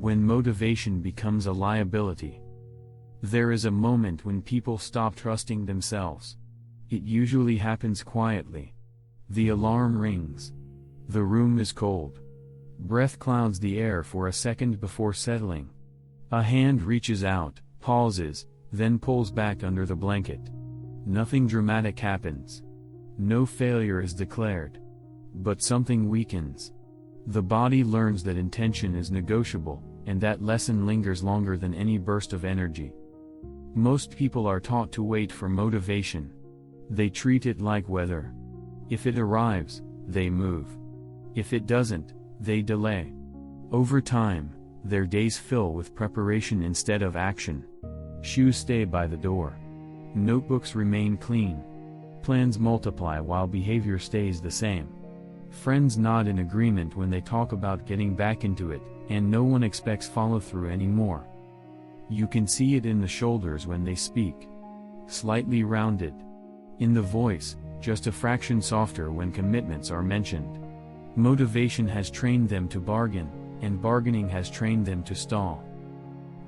when motivation becomes a liability. There is a moment when people stop trusting themselves. It usually happens quietly. The alarm rings. The room is cold. Breath clouds the air for a second before settling. A hand reaches out, pauses, then pulls back under the blanket. Nothing dramatic happens. No failure is declared. But something weakens. The body learns that intention is negotiable, and that lesson lingers longer than any burst of energy. Most people are taught to wait for motivation. They treat it like weather. If it arrives, they move. If it doesn't, they delay. Over time, their days fill with preparation instead of action. Shoes stay by the door. Notebooks remain clean. Plans multiply while behavior stays the same. Friends nod in agreement when they talk about getting back into it, and no one expects follow-through anymore. You can see it in the shoulders when they speak. Slightly rounded. In the voice, just a fraction softer when commitments are mentioned. Motivation has trained them to bargain, and bargaining has trained them to stall.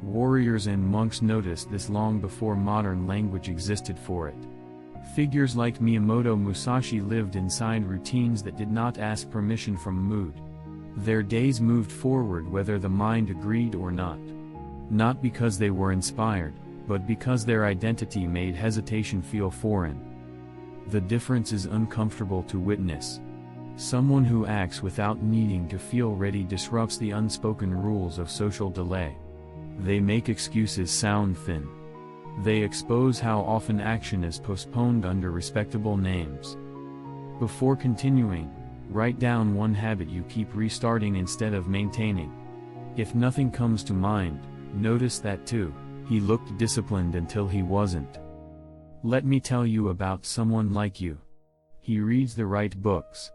Warriors and monks noticed this long before modern language existed for it. Figures like Miyamoto Musashi lived inside routines that did not ask permission from mood. Their days moved forward whether the mind agreed or not. Not because they were inspired, but because their identity made hesitation feel foreign. The difference is uncomfortable to witness. Someone who acts without needing to feel ready disrupts the unspoken rules of social delay. They make excuses sound thin. They expose how often action is postponed under respectable names. Before continuing, write down one habit you keep restarting instead of maintaining. If nothing comes to mind, notice that too. He looked disciplined until he wasn't. Let me tell you about someone like you. He reads the right books.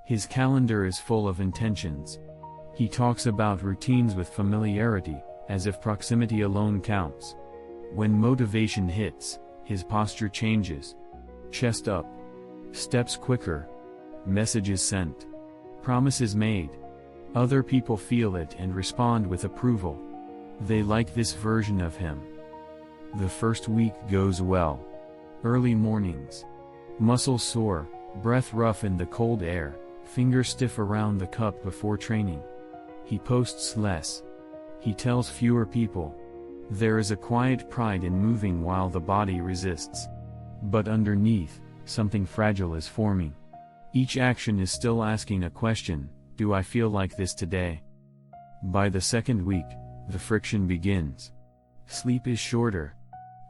His calendar is full of intentions. He talks about routines with familiarity, as if proximity alone counts. When motivation hits, his posture changes. Chest up. Steps quicker. Messages sent. Promises made. Other people feel it and respond with approval. They like this version of him. The first week goes well. Early mornings. Muscles sore, breath rough in the cold air, fingers stiff around the cup before training. He posts less. He tells fewer people. There is a quiet pride in moving while the body resists. But underneath, something fragile is forming. Each action is still asking a question: do I feel like this today? By the second week, the friction begins. Sleep is shorter.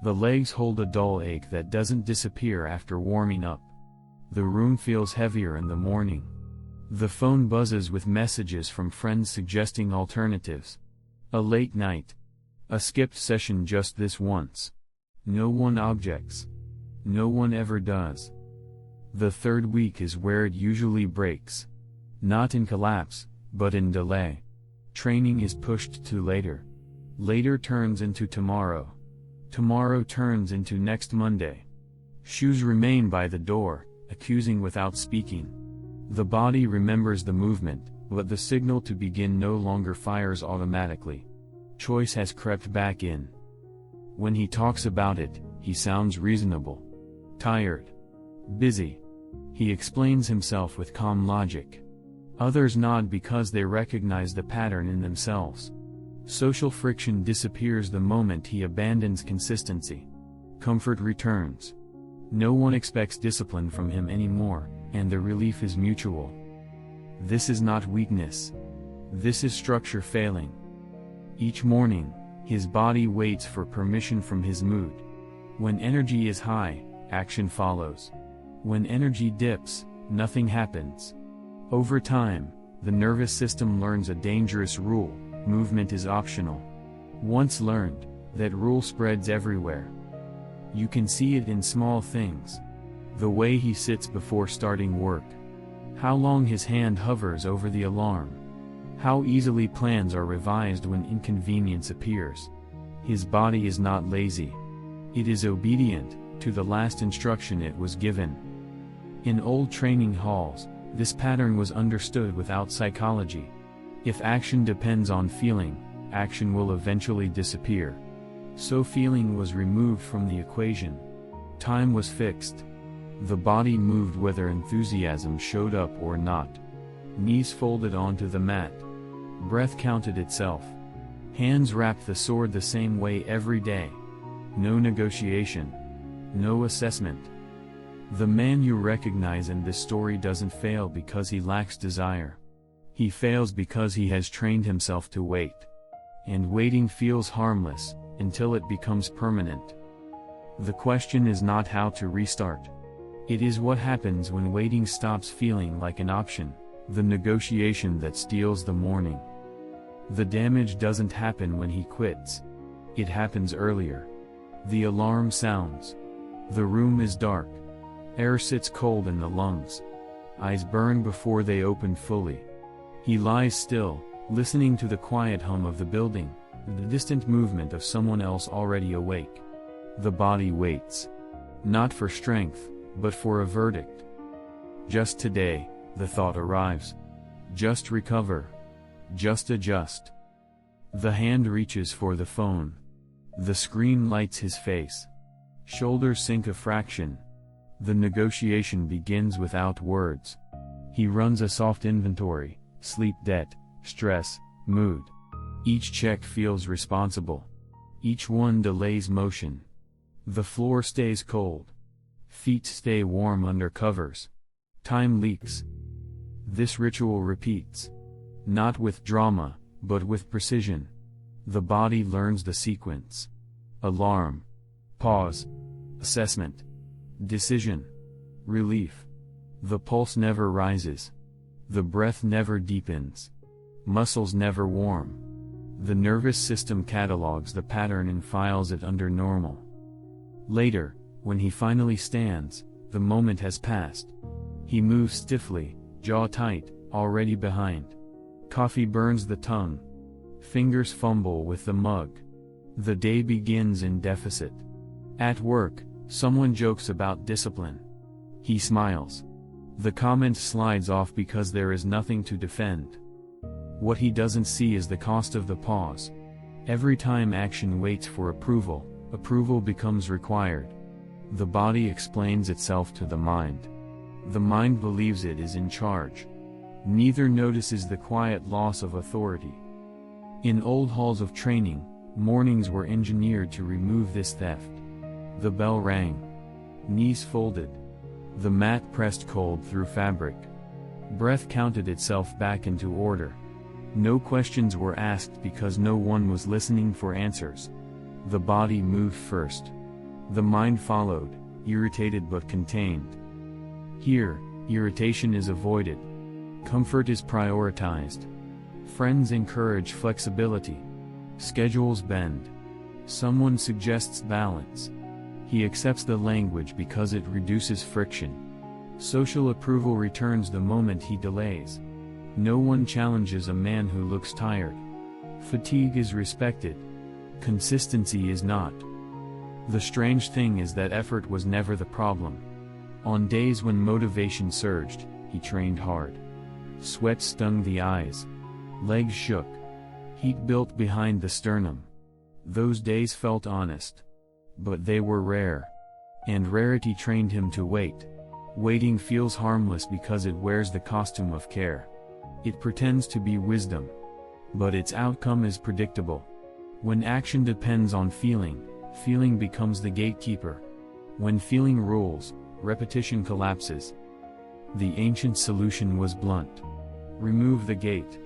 The legs hold a dull ache that doesn't disappear after warming up. The room feels heavier in the morning. The phone buzzes with messages from friends suggesting alternatives. A late night. A skipped session just this once. No one objects. No one ever does. The third week is where it usually breaks. Not in collapse, but in delay. Training is pushed to later. Later turns into tomorrow. Tomorrow turns into next Monday. Shoes remain by the door, accusing without speaking. The body remembers the movement, but the signal to begin no longer fires automatically. Choice has crept back in. When he talks about it, he sounds reasonable. Tired. Busy. He explains himself with calm logic. Others nod because they recognize the pattern in themselves. Social friction disappears the moment he abandons consistency. Comfort returns. No one expects discipline from him anymore, and the relief is mutual. This is not weakness. This is structure failing. Each morning, his body waits for permission from his mood. When energy is high, action follows. When energy dips, nothing happens. Over time, the nervous system learns a dangerous rule: movement is optional. Once learned, that rule spreads everywhere. You can see it in small things. The way he sits before starting work. How long his hand hovers over the alarm. How easily plans are revised when inconvenience appears. His body is not lazy. It is obedient to the last instruction it was given. In old training halls, this pattern was understood without psychology. If action depends on feeling, action will eventually disappear. So feeling was removed from the equation. Time was fixed. The body moved whether enthusiasm showed up or not. Knees folded onto the mat. Breath counted itself. Hands wrapped the sword the same way every day. No negotiation. No assessment. The man you recognize in this story doesn't fail because he lacks desire. He fails because he has trained himself to wait. And waiting feels harmless, until it becomes permanent. The question is not how to restart. It is what happens when waiting stops feeling like an option, the negotiation that steals the morning. The damage doesn't happen when he quits. It happens earlier. The alarm sounds. The room is dark. Air sits cold in the lungs. Eyes burn before they open fully. He lies still, listening to the quiet hum of the building, the distant movement of someone else already awake. The body waits. Not for strength, but for a verdict. Just today, the thought arrives. Just recover. Just adjust. The hand reaches for the phone. The screen lights his face. Shoulders sink a fraction. The negotiation begins without words. He runs a soft inventory: sleep debt, stress, mood. Each check feels responsible. Each one delays motion. The floor stays cold. Feet stay warm under covers. Time leaks. This ritual repeats. Not with drama, but with precision. The body learns the sequence. Alarm. Pause. Assessment. Decision. Relief. The pulse never rises. The breath never deepens. Muscles never warm. The nervous system catalogs the pattern and files it under normal. Later, when he finally stands, the moment has passed. He moves stiffly, jaw tight, already behind. Coffee burns the tongue. Fingers fumble with the mug. The day begins in deficit. At work, someone jokes about discipline. He smiles. The comment slides off because there is nothing to defend. What he doesn't see is the cost of the pause. Every time action waits for approval, approval becomes required. The body explains itself to the mind. The mind believes it is in charge. Neither notices the quiet loss of authority. In old halls of training, mornings were engineered to remove this theft. The bell rang. Knees folded. The mat pressed cold through fabric. Breath counted itself back into order. No questions were asked because no one was listening for answers. The body moved first. The mind followed, irritated but contained. Here, irritation is avoided. Comfort is prioritized. Friends encourage flexibility. Schedules bend. Someone suggests balance. He accepts the language because it reduces friction. Social approval returns the moment he delays. No one challenges a man who looks tired. Fatigue is respected. Consistency is not. The strange thing is that effort was never the problem. On days when motivation surged, he trained hard. Sweat stung the eyes. Legs shook. Heat built behind the sternum. Those days felt honest. But they were rare. And rarity trained him to wait. Waiting feels harmless because it wears the costume of care. It pretends to be wisdom. But its outcome is predictable. When action depends on feeling, feeling becomes the gatekeeper. When feeling rules, repetition collapses. The ancient solution was blunt. Remove the gate.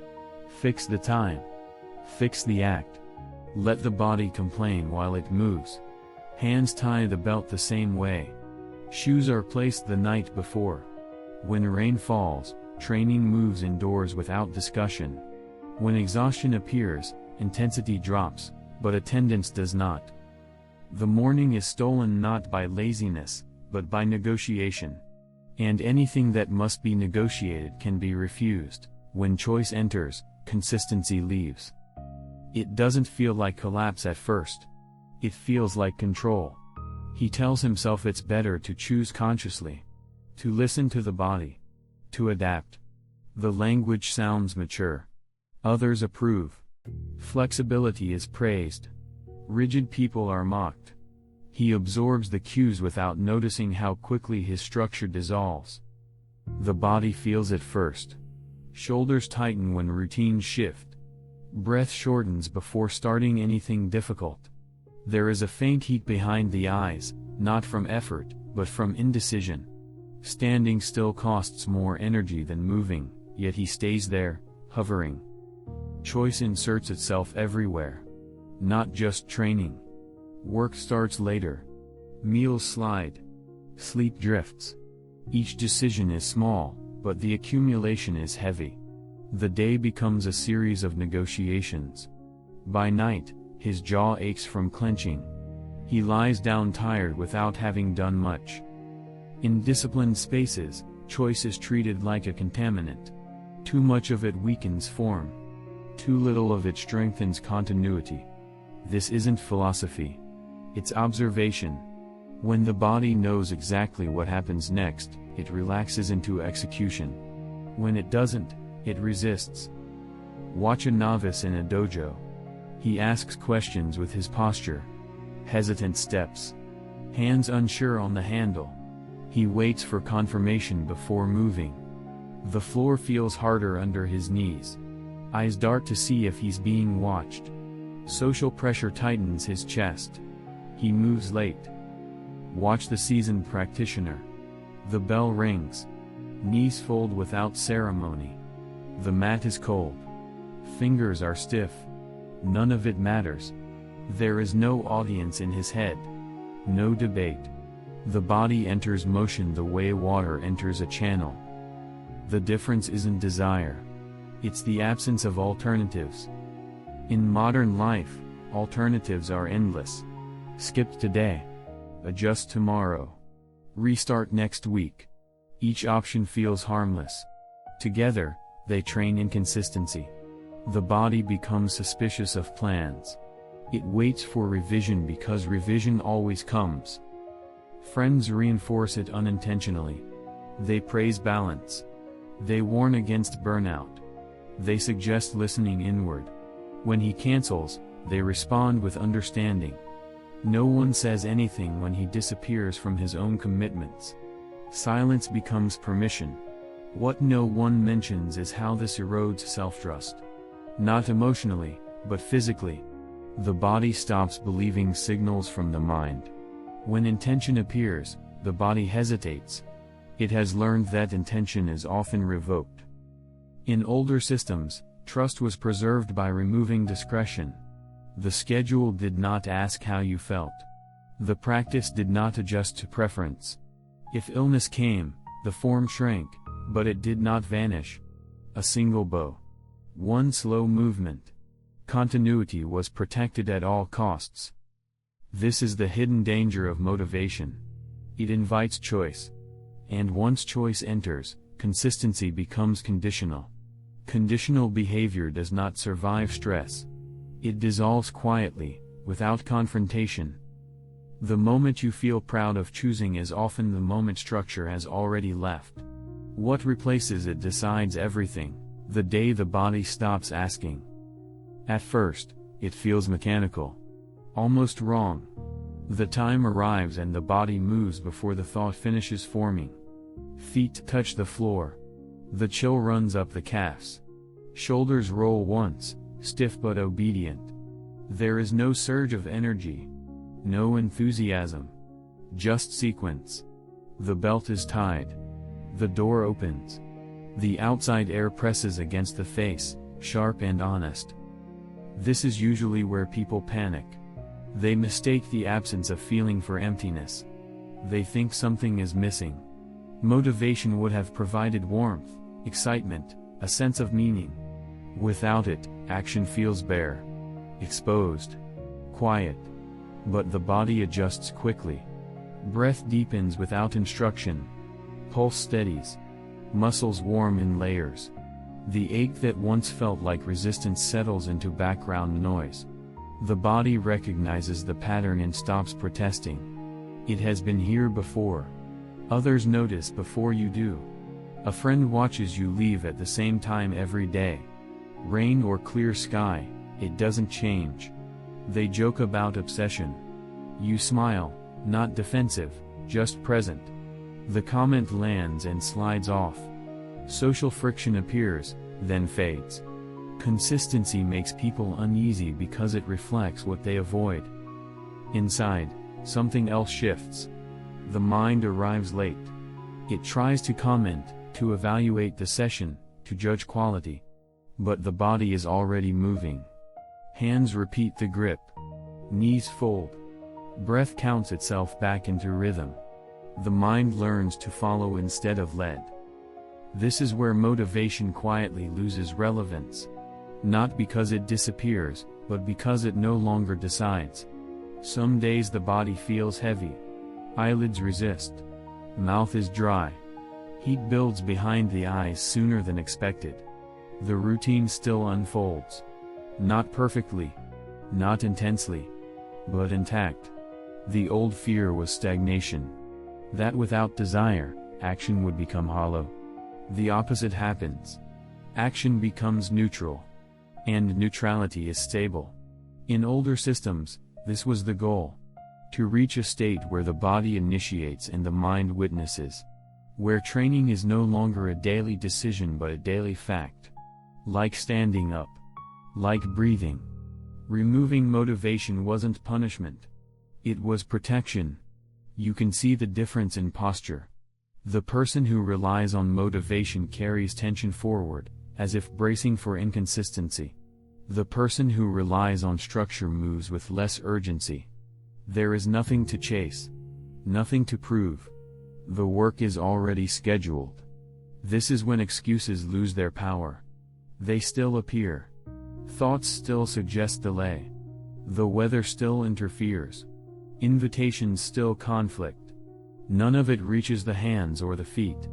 Fix the time. Fix the act. Let the body complain while it moves. Hands tie the belt the same way. Shoes are placed the night before. When rain falls, training moves indoors without discussion. When exhaustion appears, intensity drops, but attendance does not. The morning is stolen not by laziness, but by negotiation. And anything that must be negotiated can be refused. When choice enters, consistency leaves. It doesn't feel like collapse at first. It feels like control. He tells himself it's better to choose consciously. To listen to the body. To adapt. The language sounds mature. Others approve. Flexibility is praised. Rigid people are mocked. He absorbs the cues without noticing how quickly his structure dissolves. The body feels it first. Shoulders tighten when routines shift. Breath shortens before starting anything difficult. There is a faint heat behind the eyes, not from effort, but from indecision. Standing still costs more energy than moving, yet he stays there, hovering. Choice inserts itself everywhere. Not just training. Work starts later. Meals slide. Sleep drifts. Each decision is small, but the accumulation is heavy. The day becomes a series of negotiations. By night, his jaw aches from clenching. He lies down tired without having done much. In disciplined spaces, choice is treated like a contaminant. Too much of it weakens form. Too little of it strengthens continuity. This isn't philosophy. It's observation. When the body knows exactly what happens next, it relaxes into execution. When it doesn't, it resists. Watch a novice in a dojo. He asks questions with his posture. Hesitant steps. Hands unsure on the handle. He waits for confirmation before moving. The floor feels harder under his knees. Eyes dart to see if he's being watched. Social pressure tightens his chest. He moves late. Watch the seasoned practitioner. The bell rings. Knees fold without ceremony. The mat is cold. Fingers are stiff. None of it matters. There is no audience in his head. No debate. The body enters motion the way water enters a channel. The difference isn't desire. It's the absence of alternatives. In modern life, alternatives are endless. Skip today. Adjust tomorrow. Restart next week. Each option feels harmless. Together, they train inconsistency. The body becomes suspicious of plans. It waits for revision because revision always comes. Friends reinforce it unintentionally. They praise balance. They warn against burnout. They suggest listening inward. When he cancels, they respond with understanding. No one says anything when he disappears from his own commitments. Silence becomes permission. What no one mentions is how this erodes self-trust. Not emotionally, but physically. The body stops believing signals from the mind. When intention appears, the body hesitates. It has learned that intention is often revoked. In older systems, trust was preserved by removing discretion. The schedule did not ask how you felt. The practice did not adjust to preference. If illness came, the form shrank, but it did not vanish. A single bow. One slow movement. Continuity was protected at all costs. This is the hidden danger of motivation. It invites choice. And once choice enters, consistency becomes conditional. Conditional behavior does not survive stress. It dissolves quietly, without confrontation. The moment you feel proud of choosing is often the moment structure has already left. What replaces it decides everything, the day the body stops asking. At first, it feels mechanical. Almost wrong. The time arrives and the body moves before the thought finishes forming. Feet touch the floor. The chill runs up the calves. Shoulders roll once, stiff but obedient. There is no surge of energy. No enthusiasm. Just sequence. The belt is tied. The door opens. The outside air presses against the face, sharp and honest. This is usually where people panic. They mistake the absence of feeling for emptiness. They think something is missing. Motivation would have provided warmth, excitement, a sense of meaning. Without it, action feels bare, exposed, quiet. But the body adjusts quickly. Breath deepens without instruction. Pulse steadies. Muscles warm in layers. The ache that once felt like resistance settles into background noise. The body recognizes the pattern and stops protesting. It has been here before. Others notice before you do. A friend watches you leave at the same time every day. Rain or clear sky, It doesn't change. They joke about obsession. You smile, not defensive, just present. The comment lands and slides off. Social friction appears, then fades. Consistency makes people uneasy because it reflects what they avoid. Inside, something else shifts. The mind arrives late. It tries to comment, to evaluate the session, to judge quality. But the body is already moving. Hands repeat the grip. Knees fold. Breath counts itself back into rhythm. The mind learns to follow instead of lead. This is where motivation quietly loses relevance. Not because it disappears, but because it no longer decides. Some days the body feels heavy. Eyelids resist. Mouth is dry. Heat builds behind the eyes sooner than expected. The routine still unfolds. Not perfectly. Not intensely. But intact. The old fear was stagnation. That without desire, action would become hollow. The opposite happens. Action becomes neutral. And neutrality is stable. In older systems, this was the goal. To reach a state where the body initiates and the mind witnesses. Where training is no longer a daily decision but a daily fact. Like standing up. Like breathing. Removing motivation wasn't punishment. It was protection. You can see the difference in posture. The person who relies on motivation carries tension forward, as if bracing for inconsistency. The person who relies on structure moves with less urgency. There is nothing to chase. Nothing to prove. The work is already scheduled. This is when excuses lose their power. They still appear. Thoughts still suggest delay. The weather still interferes. Invitations still conflict. None of it reaches the hands or the feet.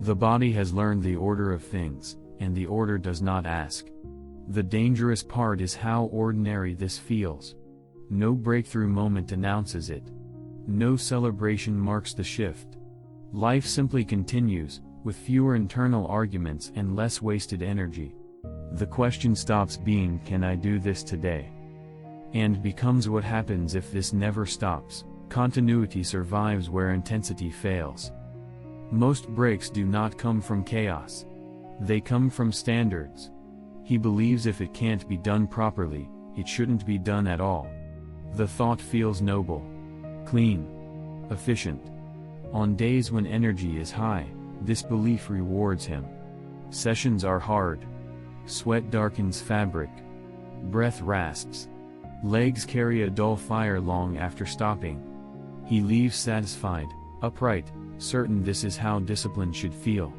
The body has learned the order of things, and the order does not ask. The dangerous part is how ordinary this feels. No breakthrough moment announces it. No celebration marks the shift. Life simply continues, with fewer internal arguments and less wasted energy. The question stops being, "Can I do this today?" and becomes, "What happens if this never stops?" Continuity survives where intensity fails. Most breaks do not come from chaos. They come from standards. He believes if it can't be done properly, it shouldn't be done at all. The thought feels noble, clean, efficient. On days when energy is high, this belief rewards him. Sessions are hard. Sweat darkens fabric. Breath rasps. Legs carry a dull fire long after stopping. He leaves satisfied, upright, certain this is how discipline should feel.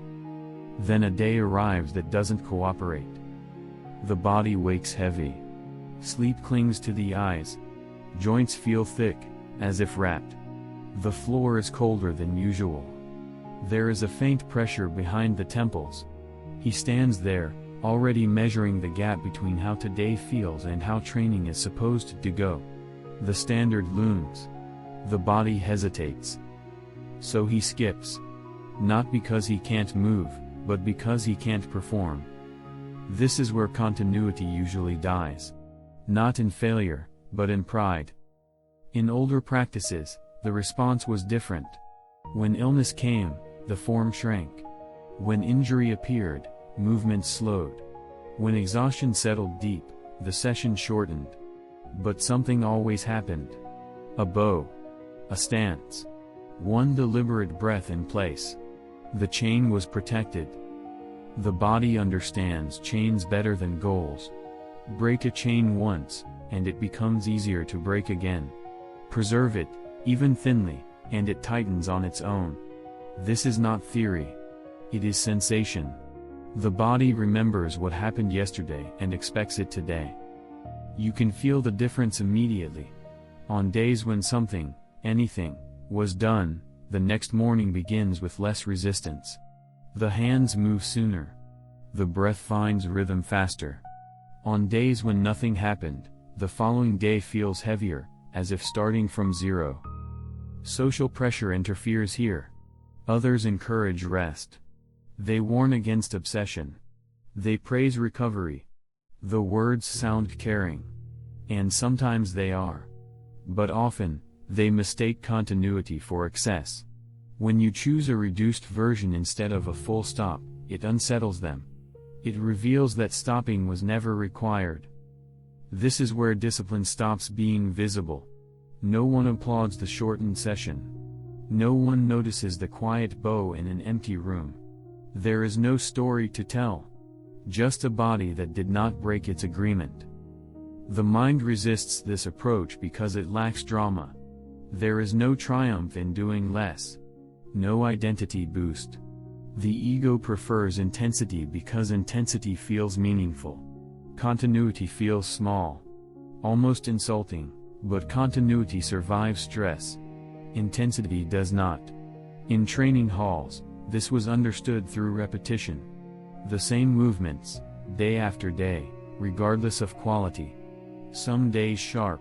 Then a day arrives that doesn't cooperate. The body wakes heavy. Sleep clings to the eyes. Joints feel thick, as if wrapped. The floor is colder than usual. There is a faint pressure behind the temples. He stands there, already measuring the gap between how today feels and how training is supposed to go. The standard looms. The body hesitates. So he skips. Not because he can't move, but because he can't perform. This is where continuity usually dies. Not in failure, but in pride. In older practices, the response was different. When illness came, the form shrank. When injury appeared, movement slowed. When exhaustion settled deep, the session shortened. But something always happened. A bow. A stance. One deliberate breath in place. The chain was protected. The body understands chains better than goals. Break a chain once, and it becomes easier to break again. Preserve it, even thinly, and it tightens on its own. This is not theory. It is sensation. The body remembers what happened yesterday and expects it today. You can feel the difference immediately. On days when something, anything, was done, the next morning begins with less resistance. The hands move sooner. The breath finds rhythm faster. On days when nothing happened, the following day feels heavier, as if starting from zero. Social pressure interferes here. Others encourage rest. They warn against obsession. They praise recovery. The words sound caring. And sometimes they are. But often, they mistake continuity for excess. When you choose a reduced version instead of a full stop, it unsettles them. It reveals that stopping was never required. This is where discipline stops being visible. No one applauds the shortened session. No one notices the quiet bow in an empty room. There is no story to tell. Just a body that did not break its agreement. The mind resists this approach because it lacks drama. There is no triumph in doing less. No identity boost. The ego prefers intensity because intensity feels meaningful. Continuity feels small. Almost insulting, but continuity survives stress. Intensity does not. In training halls, this was understood through repetition. The same movements, day after day, regardless of quality. Some days sharp.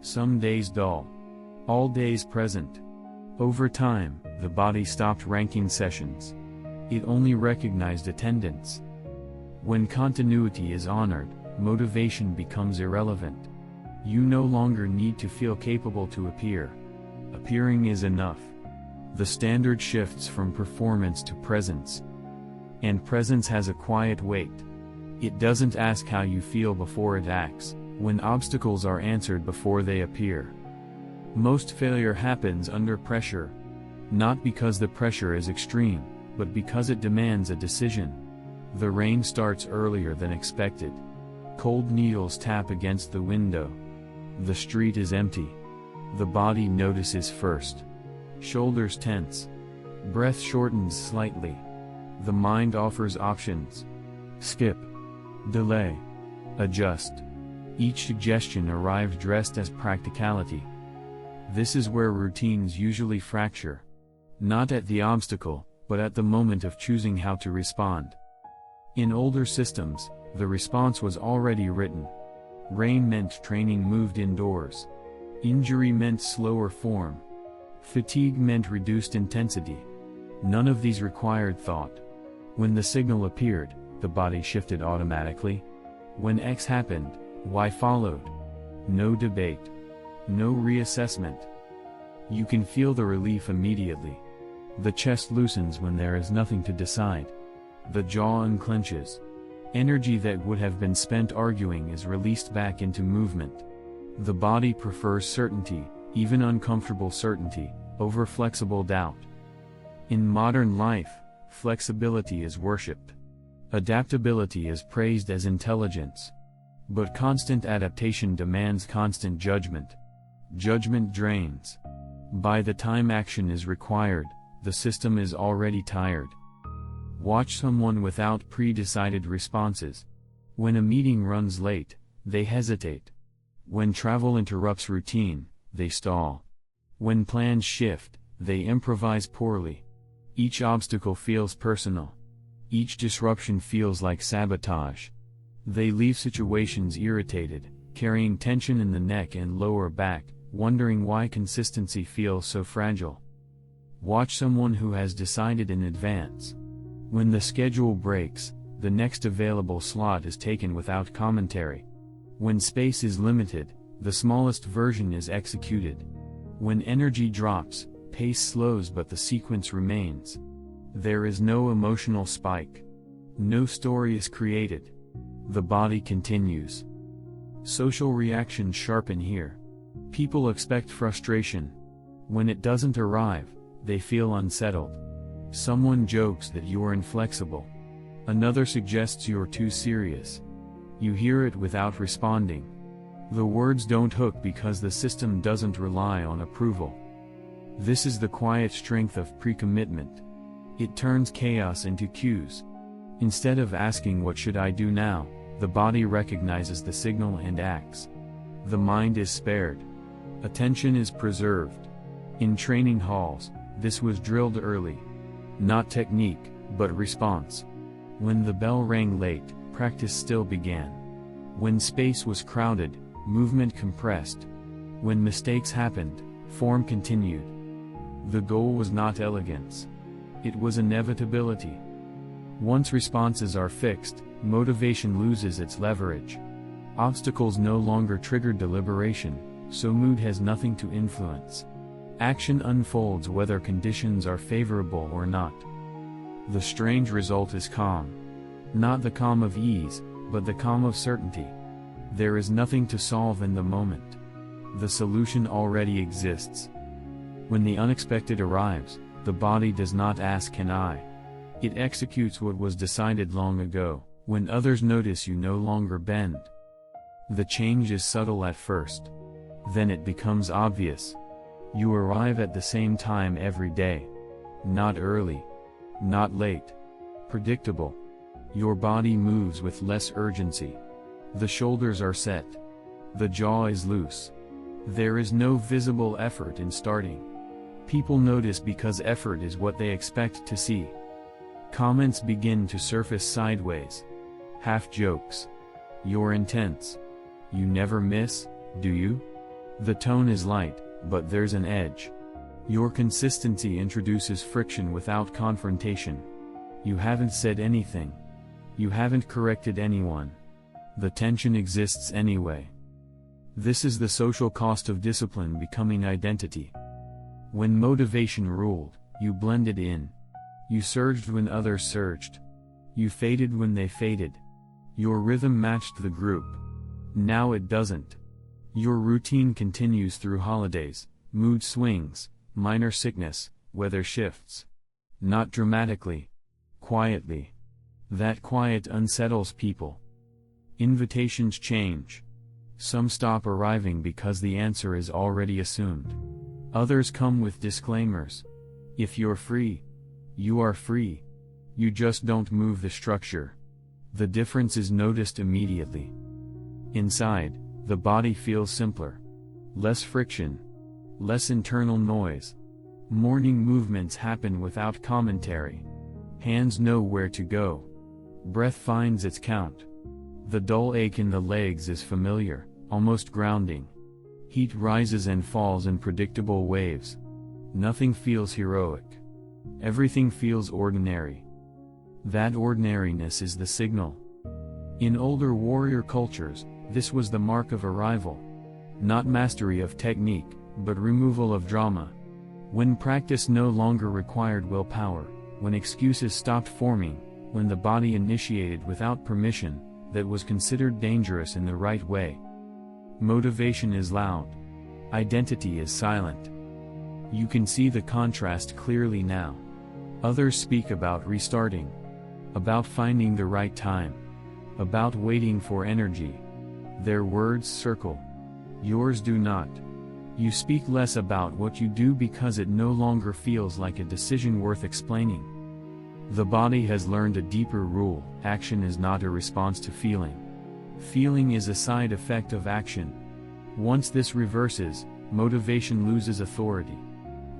Some days dull. All days present. Over time, the body stopped ranking sessions. It only recognized attendance. When continuity is honored, motivation becomes irrelevant. You no longer need to feel capable to appear. Appearing is enough. The standard shifts from performance to presence. And presence has a quiet weight. It doesn't ask how you feel before it acts, when obstacles are answered before they appear. Most failure happens under pressure. Not because the pressure is extreme, but because it demands a decision. The rain starts earlier than expected. Cold needles tap against the window. The street is empty. The body notices first. Shoulders tense. Breath shortens slightly. The mind offers options. Skip. Delay. Adjust. Each suggestion arrived dressed as practicality. This is where routines usually fracture. Not at the obstacle, but at the moment of choosing how to respond. In older systems, the response was already written. Rain meant training moved indoors. Injury meant slower form. Fatigue meant reduced intensity. None of these required thought. When the signal appeared, the body shifted automatically. When X happened, Y followed. No debate. No reassessment. You can feel the relief immediately. The chest loosens when there is nothing to decide. The jaw unclenches. Energy that would have been spent arguing is released back into movement. The body prefers certainty, even uncomfortable certainty, over flexible doubt. In modern life, flexibility is worshipped. Adaptability is praised as intelligence. But constant adaptation demands constant judgment. Judgment drains. By the time action is required, the system is already tired. Watch someone without pre-decided responses. When a meeting runs late, they hesitate. When travel interrupts routine, they stall. When plans shift, they improvise poorly. Each obstacle feels personal. Each disruption feels like sabotage. They leave situations irritated, carrying tension in the neck and lower back, wondering why consistency feels so fragile. Watch someone who has decided in advance. When the schedule breaks, the next available slot is taken without commentary. When space is limited, the smallest version is executed. When energy drops, pace slows but the sequence remains. There is no emotional spike. No story is created. The body continues. Social reactions sharpen here. People expect frustration. When it doesn't arrive, they feel unsettled. Someone jokes that you are inflexible. Another suggests you're too serious. You hear it without responding. The words don't hook because the system doesn't rely on approval. This is the quiet strength of pre-commitment. It turns chaos into cues. Instead of asking what should I do now, the body recognizes the signal and acts. The mind is spared. Attention is preserved. In training halls, this was drilled early. Not technique, but response. When the bell rang late, practice still began. When space was crowded, movement compressed. When mistakes happened, form continued. The goal was not elegance. It was inevitability. Once responses are fixed, motivation loses its leverage. Obstacles no longer trigger deliberation, so mood has nothing to influence. Action unfolds whether conditions are favorable or not. The strange result is calm. Not the calm of ease, but the calm of certainty. There is nothing to solve in the moment. The solution already exists. When the unexpected arrives, the body does not ask "can I?" It executes what was decided long ago. When others notice, you no longer bend. The change is subtle at first. Then it becomes obvious. You arrive at the same time every day. Not early. Not late. Predictable. Your body moves with less urgency. The shoulders are set. The jaw is loose. There is no visible effort in starting. People notice because effort is what they expect to see. Comments begin to surface sideways. Half jokes. "You're intense. You never miss, do you?" The tone is light, but there's an edge. Your consistency introduces friction without confrontation. You haven't said anything. You haven't corrected anyone. The tension exists anyway. This is the social cost of discipline becoming identity. When motivation ruled, you blended in. You surged when others surged. You faded when they faded. Your rhythm matched the group. Now it doesn't. Your routine continues through holidays, mood swings, minor sickness, weather shifts. Not dramatically. Quietly. That quiet unsettles people. Invitations change. Some stop arriving because the answer is already assumed. Others come with disclaimers. If you're free, you are free. You just don't move the structure. The difference is noticed immediately. Inside, the body feels simpler. Less friction. Less internal noise. Morning movements happen without commentary. Hands know where to go. Breath finds its count. The dull ache in the legs is familiar, almost grounding. Heat rises and falls in predictable waves. Nothing feels heroic. Everything feels ordinary. That ordinariness is the signal. In older warrior cultures, this was the mark of arrival. Not mastery of technique, but removal of drama. When practice no longer required willpower, when excuses stopped forming, when the body initiated without permission, that was considered dangerous in the right way. Motivation is loud. Identity is silent. You can see the contrast clearly now. Others speak about restarting. About finding the right time. About waiting for energy. Their words circle. Yours do not. You speak less about what you do because it no longer feels like a decision worth explaining. The body has learned a deeper rule: action is not a response to feeling. Feeling is a side effect of action. Once this reverses, motivation loses authority.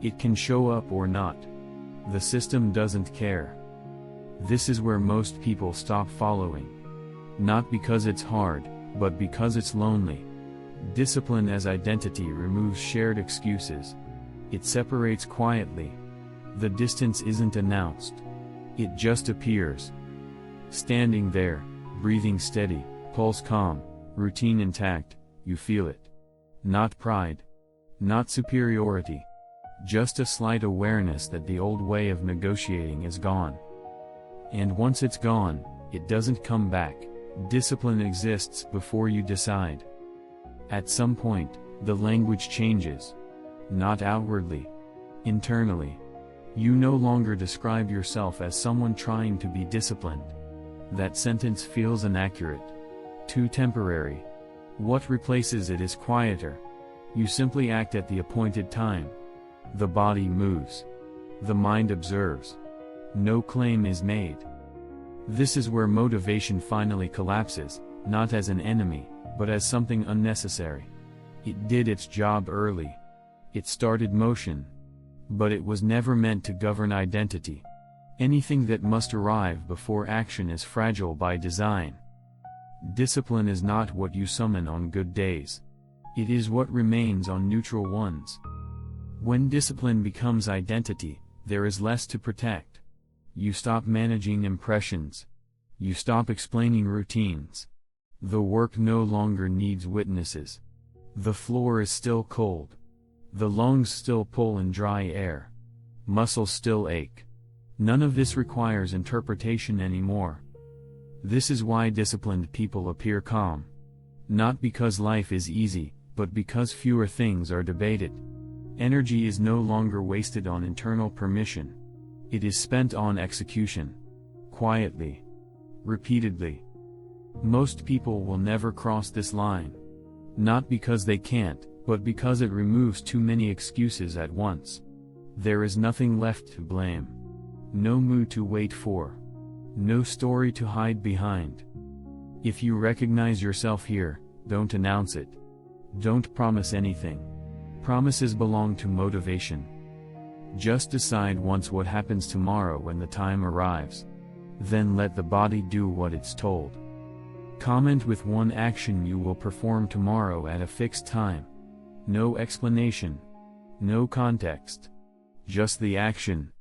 It can show up or not. The system doesn't care. This is where most people stop following. Not because it's hard, but because it's lonely. Discipline as identity removes shared excuses. It separates quietly. The distance isn't announced. It just appears. Standing there, breathing steady, pulse calm, routine intact, you feel it. Not pride. Not superiority. Just a slight awareness that the old way of negotiating is gone. And once it's gone, it doesn't come back. Discipline exists before you decide. At some point, the language changes. Not outwardly. Internally. You no longer describe yourself as someone trying to be disciplined. That sentence feels inaccurate. Too temporary. What replaces it is quieter. You simply act at the appointed time. The body moves. The mind observes. No claim is made. This is where motivation finally collapses, not as an enemy, but as something unnecessary. It did its job early. It started motion. But it was never meant to govern identity. Anything that must arrive before action is fragile by design. Discipline is not what you summon on good days. It is what remains on neutral ones. When discipline becomes identity, there is less to protect. You stop managing impressions. You stop explaining routines. The work no longer needs witnesses. The floor is still cold. The lungs still pull in dry air. Muscles still ache. None of this requires interpretation anymore. This is why disciplined people appear calm. Not because life is easy, but because fewer things are debated. Energy is no longer wasted on internal permission. It is spent on execution. Quietly. Repeatedly. Most people will never cross this line. Not because they can't, but because it removes too many excuses at once. There is nothing left to blame. No mood to wait for. No story to hide behind. If you recognize yourself here, don't announce it. Don't promise anything. Promises belong to motivation. Just decide once what happens tomorrow when the time arrives. Then let the body do what it's told. Comment with one action you will perform tomorrow at a fixed time. No explanation. No context. Just the action.